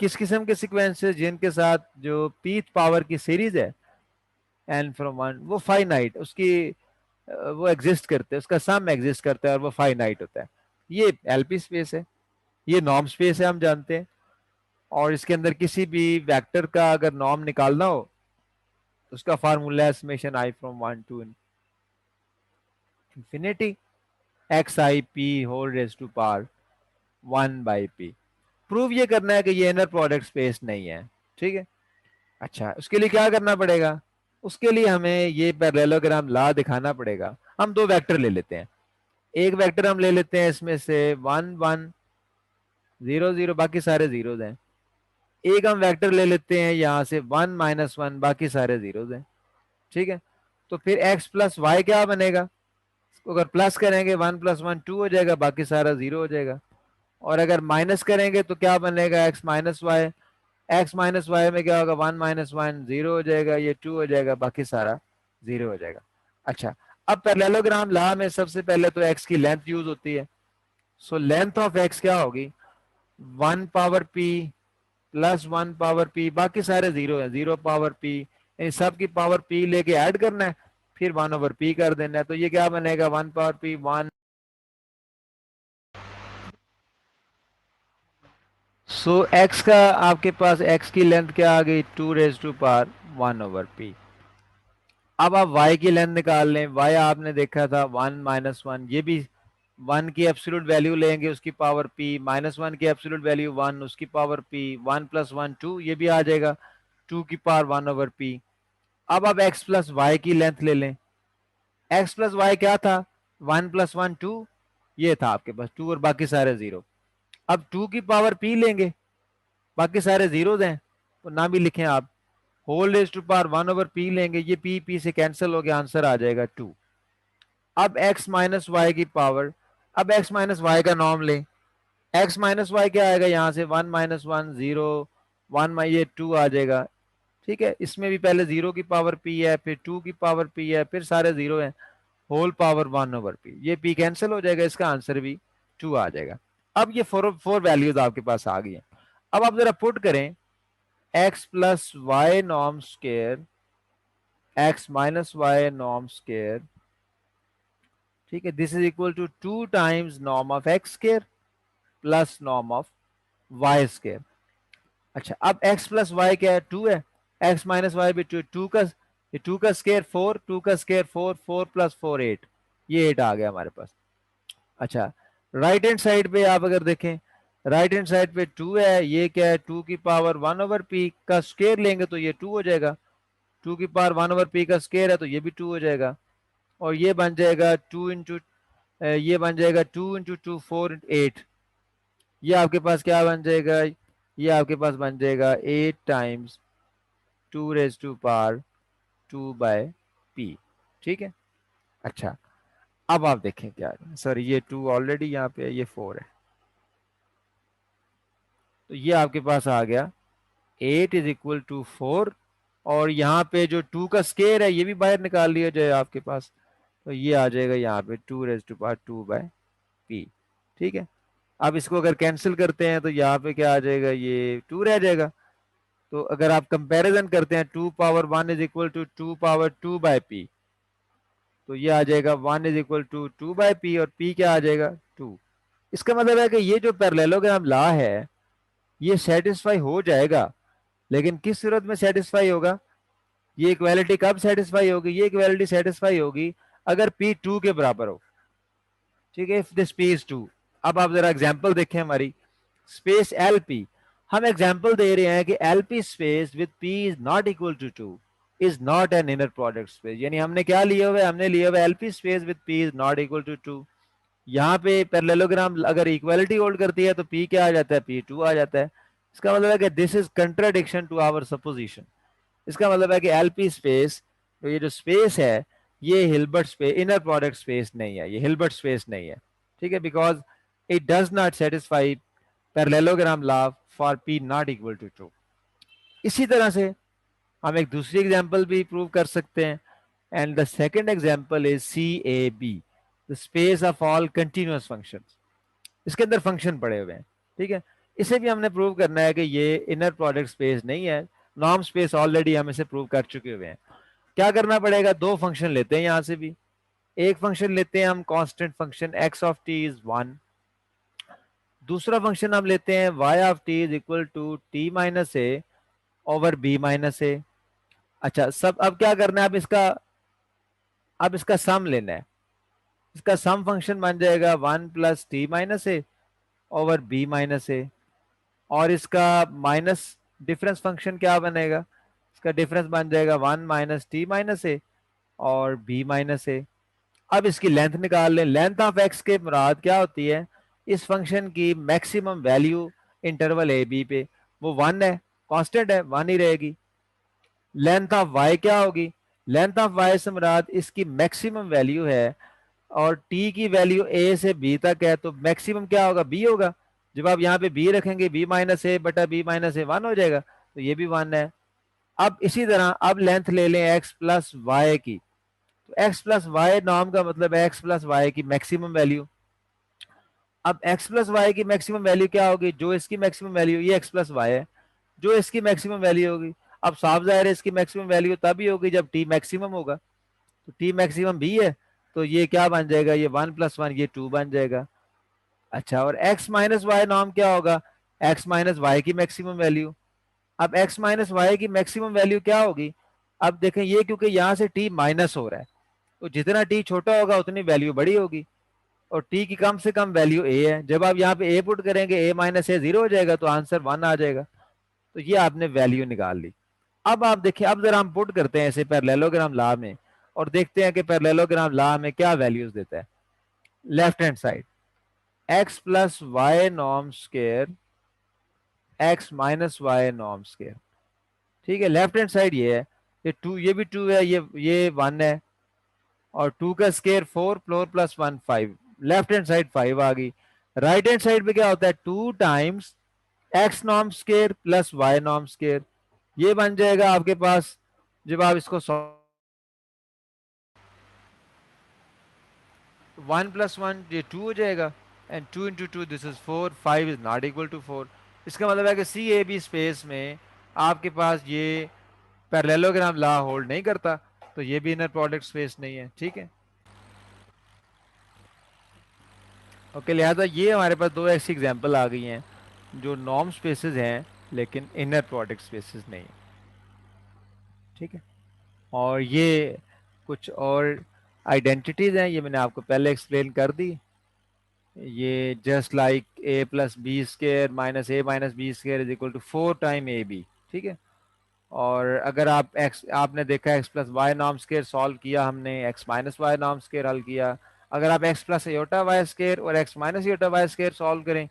किस किस्म के सीक्वेंसेस? जिनके साथ जो पीथ पावर की सीरीज है एन फ्रॉम वन, वो फाइनाइट, उसकी वो एग्जिस्ट करते हैं, उसका सम एग्जिस्ट करता है और वो फाइनाइट होता है। ये एलपी स्पेस है, ये नॉर्म स्पेस है हम जानते हैं। और इसके अंदर किसी भी वेक्टर का अगर नॉर्म निकालना हो तो उसका फार्मूला है summation I from 1 to infinity x i p whole raise to power 1 by p. Prove ये करना है कि ये इनर प्रोडक्ट स्पेस नहीं है। ठीक है, अच्छा, उसके लिए क्या करना पड़ेगा? उसके लिए हमें ये पैरेललोग्राम लॉ दिखाना पड़ेगा। हम दो वेक्टर ले लेते हैं, एक वेक्टर हम ले लेते हैं इसमें से 1 1 0 0, बाकी सारे जीरोज हैं। एक हम वेक्टर ले लेते हैं यहाँ से 1 माइनस 1, बाकी सारे जीरोज हैं। ठीक है, तो फिर x प्लस वाई क्या बनेगा? अगर प्लस करेंगे 1 प्लस 1 2 हो जाएगा, बाकी सारा जीरो हो जाएगा। और अगर माइनस करेंगे तो क्या बनेगा? x minus y, x minus y में क्या होगा? 1 माइनस 1 जीरो हो जाएगा, ये 2 हो जाएगा, बाकी सारा जीरो हो जाएगा। अच्छा, अब पैरेललोग्राम लॉ में सबसे पहले तो x की लेंथ यूज होती है। सो लेंथ ऑफ x क्या होगी? 1 power p plus 1 power p, बाकी सारे जीरो है, 0 पावर p, इन सब की पावर p लेके ऐड करना है फिर 1/p कर देना है, तो ये क्या बनेगा 1 पावर p 1। सो x का आपके पास x की लेंथ क्या आ गई 2 raised to power 1/p। अब आप y की लेंथ निकाल लें। y आपने देखा था 1 - 1, ये भी 1 की एब्सोल्यूट वैल्यू लेंगे उसकी पावर p, -1 की एब्सोल्यूट वैल्यू 1 उसकी पावर p, 1 + 1 2, ये भी आ जाएगा 2 की पावर 1/p। अब आप x प्लस वाई की लेंथ ले लें। x प्लस वाई क्या था 1 + 1 2, ये था आपके पास 2 और बाकी सारे जीरो। अब 2 की पावर p लेंगे, बाकी सारे जीरोज हैं तो ना भी लिखें आप। Whole raise to power 1/p लेंगे, ये p से कैंसिल हो गया, आंसर आ जाएगा 2। अब x माइनस वाई की पावर, अब x माइनस वाई का नॉर्म लें। x माइनस वाई क्या आएगा यहाँ से 1 - 1 0, 1 ये 2 आ जाएगा। ठीक है, इसमें भी पहले 0 की पावर p है, फिर 2 की पावर p है, फिर सारे जीरो हैं, होल पावर 1/p। ये p कैंसिल हो जाएगा, इसका आंसर भी 2 आ जाएगा। अब ये फोर वैल्यूज आपके पास आ गई हैं। अब आप जरा पुट करें x plus y norm square, x minus y norm square, ठीक है, this is equal to 2 times norm of x square plus norm of y square. अच्छा, अब x प्लस वाई क्या है 2 है, x माइनस वाई भी 2, 2 का स्केयर 4, 2 का स्केयर 4, 4 + 4 8, ये 8 आ गया हमारे पास। अच्छा, राइट हैंड साइड पे आप अगर देखें, राइट हैंड साइड पे 2 है, ये क्या है 2 की पावर 1/p का स्केयर लेंगे तो ये 2 हो जाएगा, 2 की पावर 1/p का स्केयर है तो ये भी 2 हो जाएगा, और ये बन जाएगा 2 इंटू, ये बन जाएगा 2 इंटू 2 4 8, ये आपके पास क्या बन जाएगा, ये आपके पास बन जाएगा 8 times 2 raise to power 2/p। ठीक है। अच्छा, अब आप देखें क्या, सर ये 2 ऑलरेडी यहाँ पे है, ये 4 है, तो ये आपके पास आ गया 8 इज इक्वल टू 4, और यहाँ पे जो 2 का स्केयर है ये भी बाहर निकाल लिया जाए आपके पास, तो ये आ जाएगा यहाँ पे 2 रेज टू पावर 2/p। ठीक है, अब इसको अगर कैंसिल करते हैं तो यहाँ पे क्या आ जाएगा, ये 2 रह जाएगा। तो अगर आप कंपैरिजन करते हैं 2 power 1 is equal to 2 power 2/p, तो ये आ जाएगा 1 इज इक्वल टू 2/p, और p क्या आ जाएगा 2। इसका मतलब है कि ये जो पैरेललोग्राम लॉ है ये सेटिस्फाई हो जाएगा, लेकिन किस सूरत में सेटिस्फाई होगा, ये इक्वालिटी कब सेटिस्फाई होगी, ये इक्वालिटी सेटिस्फाई होगी अगर p 2 के बराबर हो। ठीक है, इफ दिस p इज 2। अब आप जरा एग्जांपल देखें हमारी, स्पेस LP, हम एग्जांपल दे रहे हैं कि LP space with p is not equal to 2 is not an inner product space. यानी हमने क्या लिया हुआ है, हमने लिया हुआ है LP space with p is not equal to 2। यहाँ पे पैरेललोग्राम अगर इक्वालिटी होल्ड करती है तो p क्या आ जाता है, p 2 आ जाता है। इसका मतलब है कि this is contradiction to our supposition. इसका मतलब है कि LP स्पेस, तो ये जो स्पेस है ये Hilbert space, inner product space नहीं है, ये हिल्बर्ट स्पेस नहीं है। ठीक है, because it does not satisfy parallelogram law for p not equal to 2। इसी तरह से हम एक दूसरी एग्जांपल भी प्रूव कर सकते हैं, and the second example is CAB, the space of all continuous functions. इसके अंदर फंक्शन पड़े हुए हैं। ठीक है, इसे भी हमने प्रूव करना है कि ये इनर प्रोडक्ट स्पेस नहीं है, नॉर्म स्पेस ऑलरेडी हम इसे प्रूव कर चुके हुए हैं। क्या करना पड़ेगा, दो फंक्शन लेते हैं यहां से भी। एक फंक्शन लेते हैं हम constant function x of t is 1, दूसरा फंक्शन हम लेते हैं y of t is equal to t minus A over b minus A. अच्छा, सब अब क्या करना है, अब इसका सम लेना है। इसका सम फंक्शन बन जाएगा 1 plus T minus A over B minus ए, और इसका माइनस डिफरेंस फंक्शन क्या बनेगा, इसका डिफरेंस बन जाएगा 1 माइनस टी माइनस ए और बी माइनस ए। अब इसकी लेंथ निकाल लें। लेंथ ऑफ एक्स के मुराद क्या होती है, इस फंक्शन की maximum value interval a b पे, वो 1 है, कांस्टेंट है, 1 ही रहेगी। लेंथ ऑफ वाई क्या होगी, लेंथ ऑफ वाई से मुराद इसकी मैक्सिमम वैल्यू है, और टी की वैल्यू ए से बी तक है, तो मैक्सिमम क्या होगा, बी होगा। जब आप यहाँ पे बी रखेंगे, बी माइनस ए बटा बी माइनस ए 1 हो जाएगा, तो ये भी 1 है। अब इसी तरह अब लेंथ ले लें एक्स प्लस वाई की, तो एक्स प्लस वाई नॉर्म का मतलब है एक्स प्लस वाई की मैक्सिमम वैल्यू। अब एक्स प्लस वाई की मैक्सिमम वैल्यू क्या होगी, जो इसकी मैक्सिमम वैल्यू, ये एक्स प्लस वाई है, जो इसकी मैक्सिमम वैल्यू होगी। अब साफ जाहिर है इसकी मैक्सिमम वैल्यू तभी होगी जब टी मैक्सिमम होगा। तो टी मैक्सिमम भी है, तो ये क्या बन जाएगा, ये 1+1 ये 2 बन जाएगा। अच्छा, और x माइनस वाई नॉर्म क्या होगा, x माइनस वाई की मैक्सिमम वैल्यू। अब x माइनस वाई की मैक्सिमम वैल्यू क्या होगी, अब देखें ये क्योंकि यहाँ से t माइनस हो रहा है, तो जितना t छोटा होगा उतनी वैल्यू बड़ी होगी, और t की कम से कम वैल्यू a है। जब आप यहाँ पे a पुट करेंगे a माइनस a 0 हो जाएगा, तो आंसर 1 आ जाएगा। तो ये आपने वैल्यू निकाल ली। अब आप देखिए, अब जरा हम पुट करते हैं इसे पैरेललोग्राम लॉ में, और देखते हैं कि पैरेललोग्राम लॉ में क्या वैल्यूज देता है। Left hand side x plus y norm square x minus y norm square, ठीक है। लेफ्ट हैंड साइड ये है, ये 2, ये भी 2 है, ये 1 है, और 2 का square 4, 4 plus 1 5, left hand side 5 आ गई। राइट हैंड साइड पे क्या होता है, 2 times x norm square plus y norm square, ये बन जाएगा आपके पास। जब आप इसको 1+1 ये 2 हो जाएगा, and 2 × 2 this is 4, 5 is not equal to 4। इसका मतलब है कि सी ए बी स्पेस में आपके पास ये पैरेललोग्राम लॉ होल्ड नहीं करता, तो ये भी इनर प्रोडक्ट स्पेस नहीं है, ठीक है। ओके, लिहाजा ये हमारे पास दो ऐसी एग्जांपल आ गई हैं जो नॉर्म स्पेसेस हैं लेकिन इनर प्रोडक्ट स्पेसेस नहीं है, ठीक है। और ये कुछ और आइडेंटिटीज हैं, ये मैंने आपको पहले एक्सप्लेन कर दी। ये just like a plus b square minus a minus b square is equal to 4 time a b, ठीक है। और अगर आप x, आपने देखा x plus y norm square solve किया हमने, x minus y norm square हल किया। अगर आप x plus iota y square और x minus iota y square solve करें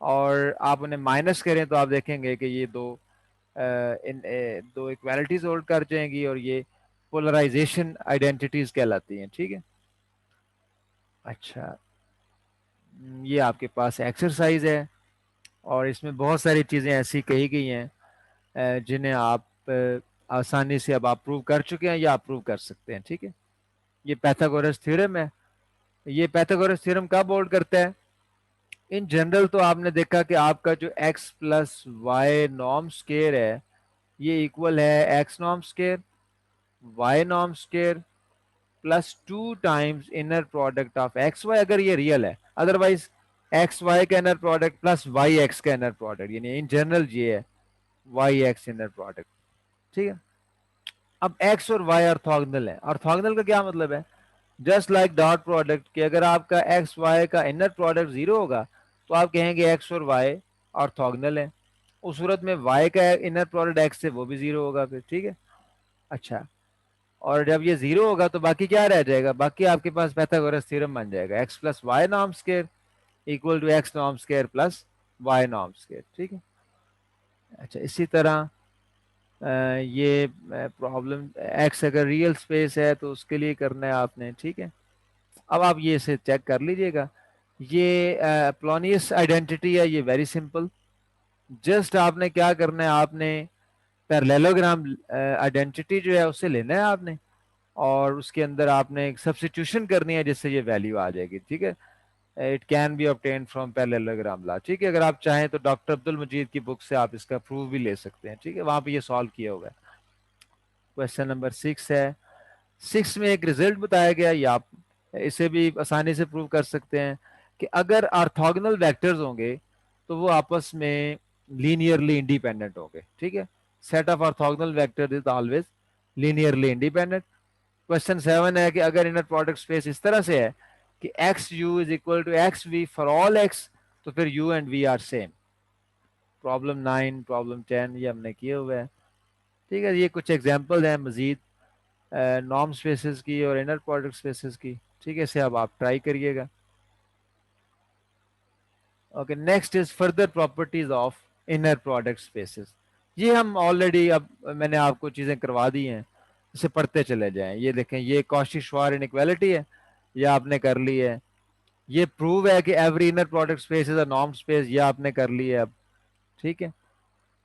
और आप उन्हें माइनस करें, तो आप देखेंगे कि ये दो इक्वालिटीज होल्ड कर जाएंगी, और ये पोलराइजेशन आइडेंटिटीज कहलाती हैं, ठीक है। अच्छा, ये आपके पास एक्सरसाइज है, और इसमें बहुत सारी चीज़ें ऐसी कही गई हैं जिन्हें आप आसानी से अब आप प्रूव कर चुके हैं या आप प्रूव कर सकते हैं, ठीक है। ये पैथागोरस थ्योरम है। ये पैथागोरस थ्योरम कब होल्ड करता है, इन जनरल तो आपने देखा कि आपका जो x plus y norm square है, ये इक्वल है x norm square y norm square plus 2 times inner product of x y, अगर ये रियल है। अदरवाइज एक्स वाई का inner product plus y x का इनर प्रोडक्ट, यानी इन जनरल ये है वाई एक्स इनर प्रोडक्ट, ठीक है। अब एक्स और वाई ऑर्थोगोनल है। ऑर्थोगोनल का क्या मतलब है, जस्ट लाइक डॉट प्रोडक्ट, कि अगर आपका एक्स वाई का इनर प्रोडक्ट जीरो होगा तो आप कहेंगे एक्स और वाई ऑर्थोगोनल है। उस सूरत में वाई का इनर प्रोडक्ट एक्स से वो भी जीरो होगा फिर, ठीक है। अच्छा, और जब ये जीरो होगा तो बाकी क्या रह जाएगा, बाकी आपके पास पाइथागोरस थ्योरम बन जाएगा, x plus y norm square equal to x norm square plus y norm square, ठीक है। अच्छा, इसी तरह ये प्रॉब्लम एक्स अगर रियल स्पेस है तो उसके लिए करना है आपने, ठीक है। अब आप ये इसे चेक कर लीजिएगा। ये प्लोनियस आइडेंटिटी है, ये वेरी सिंपल। जस्ट आपने क्या करना है, आपने पैरेललोग्राम आइडेंटिटी जो है उसे लेना है आपने, और उसके अंदर आपने एक सब्स्टिट्यूशन करनी है जिससे ये वैल्यू आ जाएगी, ठीक है। It can be obtained from parallelogram law, ठीक है। अगर आप चाहें तो डॉक्टर अब्दुल मजीद की बुक से आप इसका प्रूफ भी ले सकते हैं, ठीक है, वहां पे ये सॉल्व किया हुआ है। क्वेश्चन नंबर 6 है। 6 में एक रिजल्ट बताया गया, या आप इसे भी आसानी से प्रूव कर सकते हैं कि अगर ऑर्थोगोनल वेक्टर्स होंगे तो वो आपस में लीनियरली इंडिपेंडेंट होंगे, ठीक है। Set of orthogonal vector is always linearly independent. Question 7 है कि अगर इनर प्रोडक्ट स्पेस इस तरह से है कि x u is equal to x v for all x, तो फिर u and v are same. Problem 9, problem 10 ये हमने किए हुए हैं, ठीक है। ये कुछ एग्जांपल हैं मजीद नॉर्म स्पेसेस की और इनर प्रोडक्ट स्पेसेस की, ठीक है। इसे अब आप ट्राई करिएगा। Okay, next is further properties of inner product spaces. ये हम ऑलरेडी, अब मैंने आपको चीजें करवा दी हैं, इसे पढ़ते चले जाएं। ये देखें, ये कॉशी-श्वार्ट्ज इनइक्वालिटी है, ये आपने कर ली है। ये प्रूव है कि every inner product space is a norm space, ये आपने कर ली है अब, ठीक है।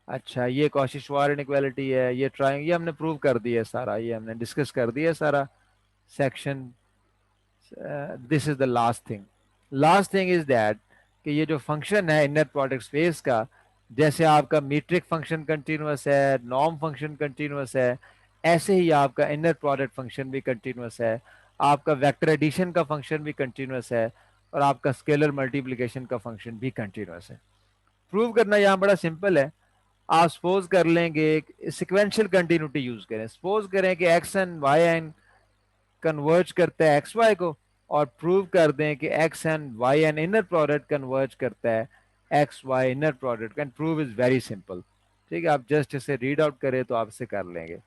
अच्छा, ये कॉशी-श्वार्ट्ज इनइक्वालिटी है, ये ट्राइंगल, ये हमने प्रूव कर दिया है सारा, ये हमने डिस्कस कर दिया है सारा section. This is the last thing is that कि ये जो फंक्शन है इनर प्रोडक्ट स्पेस का, जैसे आपका मीट्रिक फंक्शन कंटिन्यूअस है, नॉर्म फंक्शन कंटिन्यूअस है, ऐसे ही आपका इनर प्रोडक्ट फंक्शन भी कंटिन्यूस है, आपका वेक्टर एडिशन का फंक्शन भी कंटिन्यूस है, और आपका स्केलर मल्टीप्लिकेशन का फंक्शन भी कंटिन्यूस है। प्रूव करना यहाँ बड़ा सिंपल है। आप सपोज कर लेंगे, सिक्वेंशियल कंटिन्यूटी यूज करें, सपोज करें कि x n y n converge करता है एक्स वाई को, और प्रूव कर दें कि x n y n inner product converge करता है x Y inner product, can prove is very simple. ठीक है, आप जस्ट इसे रीड आउट करें तो आप इसे कर लेंगे।